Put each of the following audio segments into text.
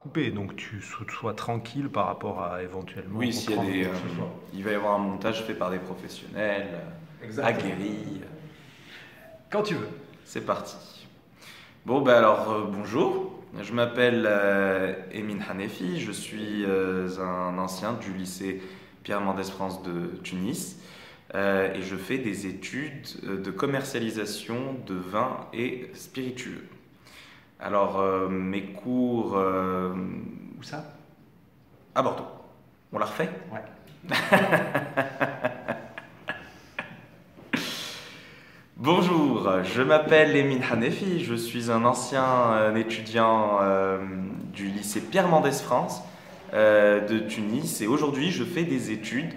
coupé, donc tu sois tranquille par rapport à éventuellement Oui, s'il y a reprendre des, quoi que ce soit. il va y avoir un montage fait par des professionnels, Exactement. aguerris. Quand tu veux. C'est parti. Bon, ben alors, bonjour. Je m'appelle Emin Hanefi. Je suis un ancien du lycée Pierre Mendès France de Tunis. Et je fais des études de commercialisation de vins et spiritueux. Alors, mes cours Où ça? à Bordeaux. On l'a refait? Ouais. Bonjour, je m'appelle Emin Hanefi, je suis un ancien étudiant du lycée Pierre Mendès France de Tunis et aujourd'hui je fais des études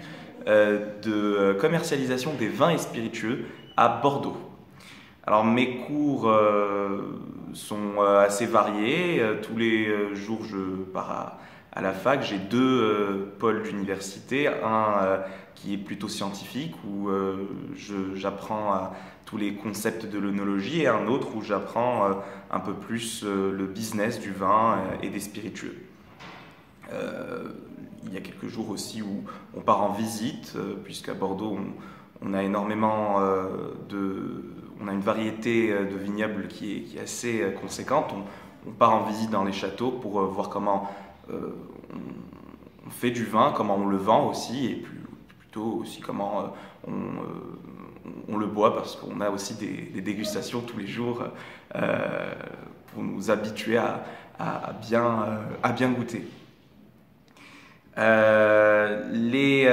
de commercialisation des vins et spiritueux à Bordeaux. Alors mes cours sont assez variés, tous les jours je pars à la fac, j'ai deux pôles d'université, un qui est plutôt scientifique où j'apprends tous les concepts de l'œnologie et un autre où j'apprends un peu plus le business du vin et des spiritueux. Il y a quelques jours aussi où on part en visite, puisqu'à Bordeaux on a énormément on a une variété de vignobles qui est assez conséquente. On part en visite dans les châteaux pour voir comment on fait du vin, comment on le vend aussi, et plutôt aussi comment on le boit, parce qu'on a aussi des dégustations tous les jours pour nous habituer à bien goûter. Les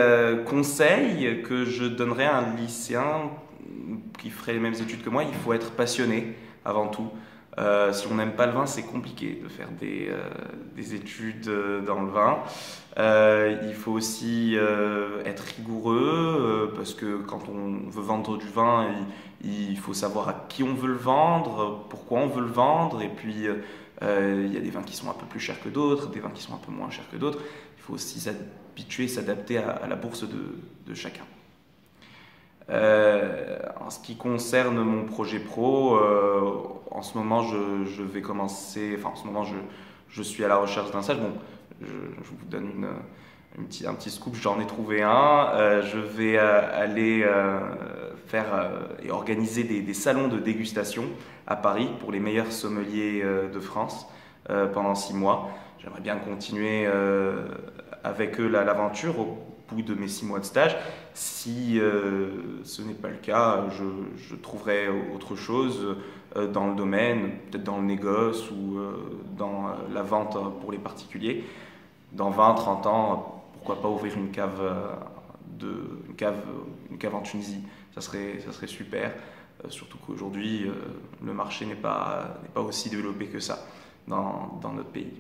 conseils que je donnerais à un lycéen qui ferait les mêmes études que moi, il faut être passionné avant tout. Si on n'aime pas le vin, c'est compliqué de faire des études dans le vin. Il faut aussi être rigoureux parce que quand on veut vendre du vin, il faut savoir à qui on veut le vendre, pourquoi on veut le vendre, et puis il y a des vins qui sont un peu plus chers que d'autres, des vins qui sont un peu moins chers que d'autres. Il faut aussi s'habituer, s'adapter à la bourse de chacun. En ce qui concerne mon projet pro, en ce moment je vais commencer, enfin en ce moment je suis à la recherche d'un stage. Bon, je vous donne un petit scoop, j'en ai trouvé un. Je vais aller faire et organiser des salons de dégustation à Paris pour les meilleurs sommeliers de France pendant 6 mois. J'aimerais bien continuer avec eux l'aventure au bout de mes 6 mois de stage. Si ce n'est pas le cas, je trouverai autre chose dans le domaine, peut-être dans le négoce ou dans la vente pour les particuliers. Dans 20, 30 ans, pourquoi pas ouvrir une cave en Tunisie. Ça serait super, surtout qu'aujourd'hui, le marché n'est pas aussi développé que ça dans notre pays.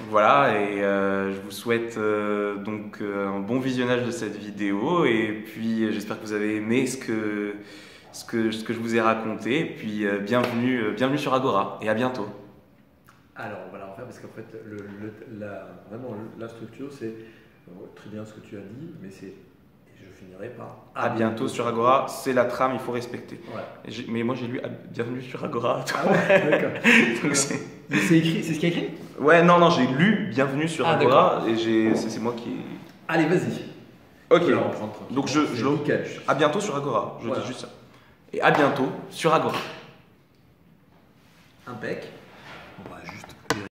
Voilà, et je vous souhaite donc un bon visionnage de cette vidéo, et puis j'espère que vous avez aimé ce que je vous ai raconté, et puis bienvenue sur Agora, et à bientôt. Alors, on va la refaire parce qu'en fait, vraiment, la structure, c'est très bien ce que tu as dit, mais c'est. Et je finirai par. À bientôt sur Agora, c'est la trame, il faut respecter. Voilà. Mais moi j'ai lu bienvenue sur Agora. Ah ouais, d'accord. Donc, C'est écrit, c'est ce qui est écrit? ouais, non, j'ai lu bienvenue sur Ah, Agora, et c'est moi qui. Allez, vas-y. Ok, On peut la reprendre tranquillement. donc C'est nickel. à bientôt sur Agora, je Voilà. dis juste ça. Et à bientôt sur Agora. Impec. Bon, bah,